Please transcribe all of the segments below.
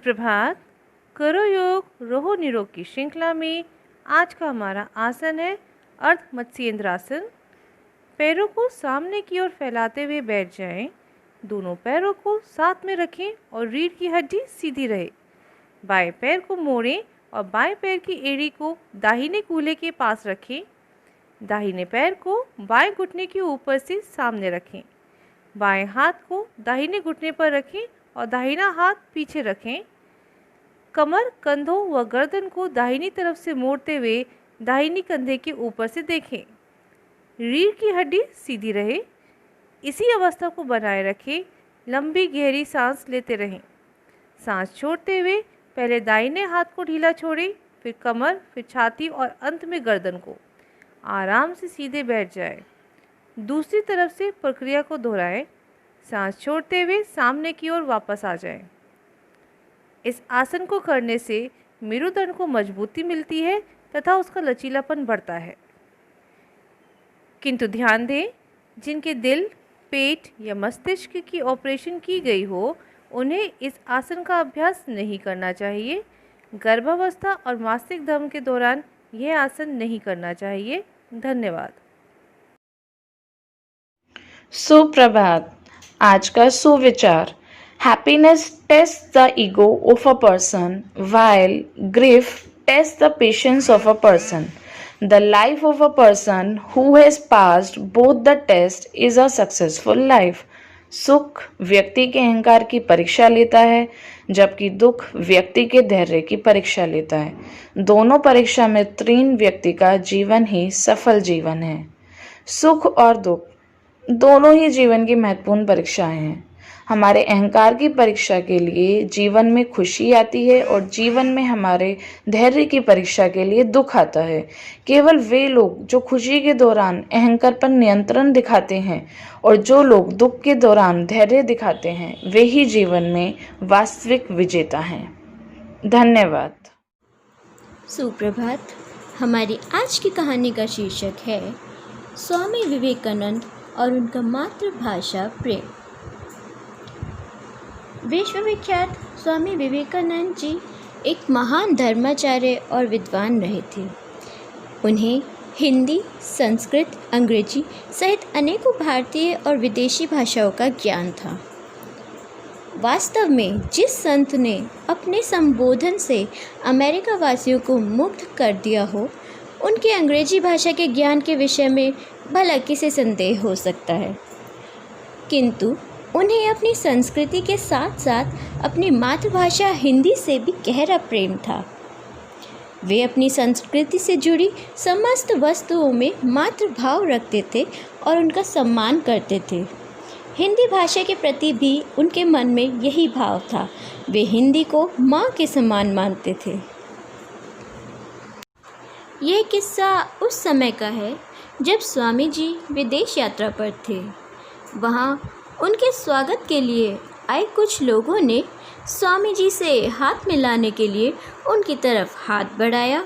सुप्रभात। करो योग रहो निरोग की श्रृंखला में आज का हमारा आसन है अर्ध मत्स्येंद्रासन। पैरों को सामने की ओर फैलाते हुए बैठ जाएं। दोनों पैरों को साथ में रखें और रीढ़ की हड्डी सीधी रहे। बाएं पैर को मोड़ें और बाएं पैर की एड़ी को दाहिने कूल्हे के पास रखें। दाहिने पैर को बाएं घुटने के ऊपर से सामने रखें। बाएं हाथ को दाहिने घुटने पर रखें और दाहिना हाथ पीछे रखें। कमर, कंधों व गर्दन को दाहिनी तरफ से मोड़ते हुए दाहिनी कंधे के ऊपर से देखें। रीढ़ की हड्डी सीधी रहे। इसी अवस्था को बनाए रखें। लंबी गहरी सांस लेते रहें। सांस छोड़ते हुए पहले दाहिने हाथ को ढीला छोड़ें, फिर कमर, फिर छाती और अंत में गर्दन को। आराम से सीधे बैठ जाएं। दूसरी तरफ से प्रक्रिया को दोहराएं। सांस छोड़ते हुए सामने की ओर वापस आ जाएं। इस आसन को करने से मेरुदंड को मजबूती मिलती है तथा उसका लचीलापन बढ़ता है। किंतु ध्यान दें, जिनके दिल, पेट या मस्तिष्क की ऑपरेशन की गई हो उन्हें इस आसन का अभ्यास नहीं करना चाहिए। गर्भावस्था और मासिक धर्म के दौरान यह आसन नहीं करना चाहिए। धन्यवाद। सुप्रभात। आज का सुविचार। Happiness tests the ego of a person, while grief tests the patience of a person. The life of a person who has passed both the tests is a successful life. सुख व्यक्ति के अहंकार की परीक्षा लेता है, जबकि दुख व्यक्ति के धैर्य की परीक्षा लेता है। दोनों परीक्षा में उत्तीर्ण व्यक्ति का जीवन ही सफल जीवन है। सुख और दुख दोनों ही जीवन की महत्वपूर्ण परीक्षाएं हैं। हमारे अहंकार की परीक्षा के लिए जीवन में खुशी आती है और जीवन में हमारे धैर्य की परीक्षा के लिए दुख आता है। केवल वे लोग जो खुशी के दौरान अहंकार पर नियंत्रण दिखाते हैं और जो लोग दुख के दौरान धैर्य दिखाते हैं वे ही जीवन में वास्तविक विजेता हैं। धन्यवाद। सुप्रभात। हमारी आज की कहानी का शीर्षक है स्वामी विवेकानंद और उनका मातृभाषा प्रेम। विश्वविख्यात स्वामी विवेकानंद जी एक महान धर्माचार्य और विद्वान रहे थे। उन्हें हिंदी, संस्कृत, अंग्रेजी सहित अनेकों भारतीय और विदेशी भाषाओं का ज्ञान था। वास्तव में जिस संत ने अपने संबोधन से अमेरिका वासियों को मुग्ध कर दिया हो, उनके अंग्रेजी भाषा के ज्ञान के विषय में भला किसे संदेह हो सकता है। किंतु उन्हें अपनी संस्कृति के साथ साथ अपनी मातृभाषा हिंदी से भी गहरा प्रेम था। वे अपनी संस्कृति से जुड़ी समस्त वस्तुओं में मातृभाव रखते थे और उनका सम्मान करते थे। हिंदी भाषा के प्रति भी उनके मन में यही भाव था। वे हिंदी को माँ के समान मानते थे। यह किस्सा उस समय का है जब स्वामी जी विदेश यात्रा पर थे। वहाँ उनके स्वागत के लिए आए कुछ लोगों ने स्वामी जी से हाथ मिलाने के लिए उनकी तरफ हाथ बढ़ाया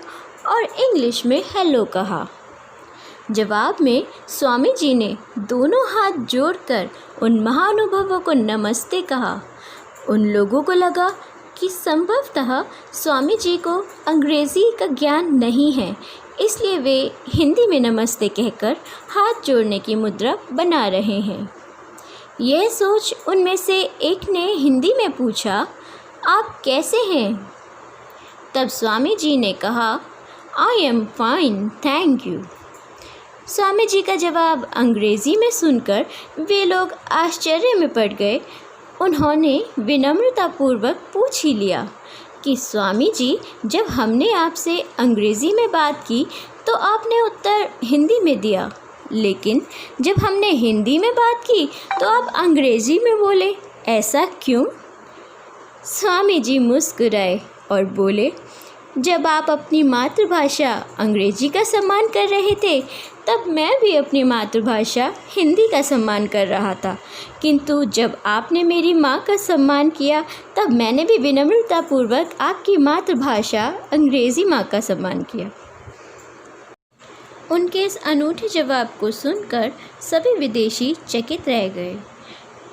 और इंग्लिश में हेलो कहा। जवाब में स्वामी जी ने दोनों हाथ जोड़कर उन महानुभावों को नमस्ते कहा। उन लोगों को लगा कि संभवतः स्वामी जी को अंग्रेज़ी का ज्ञान नहीं है, इसलिए वे हिंदी में नमस्ते कहकर हाथ जोड़ने की मुद्रा बना रहे हैं। यह सोच उनमें से एक ने हिंदी में पूछा, आप कैसे हैं? तब स्वामी जी ने कहा, I am fine, thank you. Swami ji का जवाब अंग्रेज़ी में सुनकर वे लोग आश्चर्य में पड़ गए। उन्होंने विनम्रतापूर्वक पूछ ही लिया कि स्वामी जी, जब हमने आपसे अंग्रेज़ी में बात की तो आपने उत्तर हिंदी में दिया, लेकिन जब हमने हिंदी में बात की तो आप अंग्रेज़ी में बोले, ऐसा क्यों? स्वामी जी मुस्कुराए और बोले, जब आप अपनी मातृभाषा अंग्रेजी का सम्मान कर रहे थे तब मैं भी अपनी मातृभाषा हिंदी का सम्मान कर रहा था, किंतु जब आपने मेरी माँ का सम्मान किया तब मैंने भी विनम्रतापूर्वक आपकी मातृभाषा अंग्रेज़ी माँ का सम्मान किया। उनके इस अनूठे जवाब को सुनकर सभी विदेशी चकित रह गए।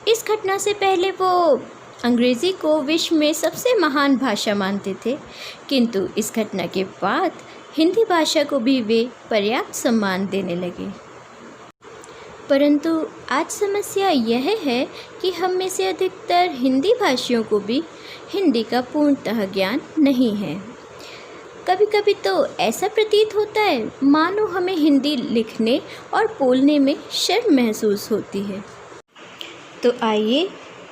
इस घटना से पहले वो अंग्रेज़ी को विश्व में सबसे महान भाषा मानते थे, किंतु इस घटना के बाद हिंदी भाषा को भी वे पर्याप्त सम्मान देने लगे। परंतु आज समस्या यह है कि हम में से अधिकतर हिंदी भाषियों को भी हिंदी का पूर्णतः ज्ञान नहीं है। कभी कभी तो ऐसा प्रतीत होता है मानो हमें हिंदी लिखने और बोलने में शर्म महसूस होती है। तो आइए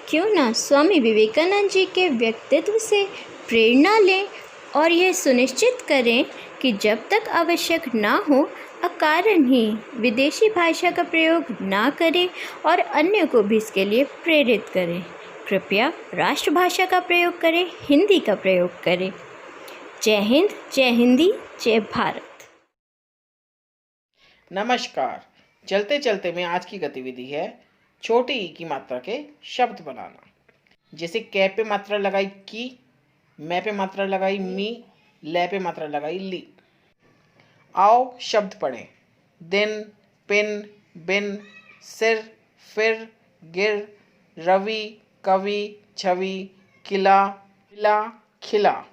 क्यों ना स्वामी विवेकानंद जी के व्यक्तित्व से प्रेरणा लें और यह सुनिश्चित करें कि जब तक आवश्यक ना हो अकारण ही विदेशी भाषा का प्रयोग ना करें और अन्य को भी इसके लिए प्रेरित करें। कृपया राष्ट्रभाषा का प्रयोग करें, हिंदी का प्रयोग करें। जय हिंद, जय हिंदी, जय भारत। नमस्कार। चलते चलते में आज की गतिविधि है छोटी ई की मात्रा के शब्द बनाना। जैसे कै पे मात्रा लगाई की, मैं पे मात्रा लगाई मी, ले पे मात्रा लगाई ली। आओ शब्द पढ़ें। दिन, पिन, बिन, सिर, फिर, गिर, रवि, कवि, छवि, किला, पिला, खिला।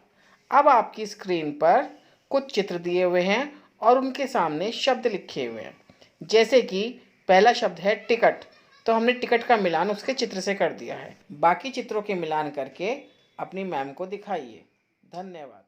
अब आपकी स्क्रीन पर कुछ चित्र दिए हुए हैं और उनके सामने शब्द लिखे हुए हैं। जैसे कि पहला शब्द है टिकट, तो हमने टिकट का मिलान उसके चित्र से कर दिया है। बाकी चित्रों के मिलान करके अपनी मैम को दिखाइए। धन्यवाद।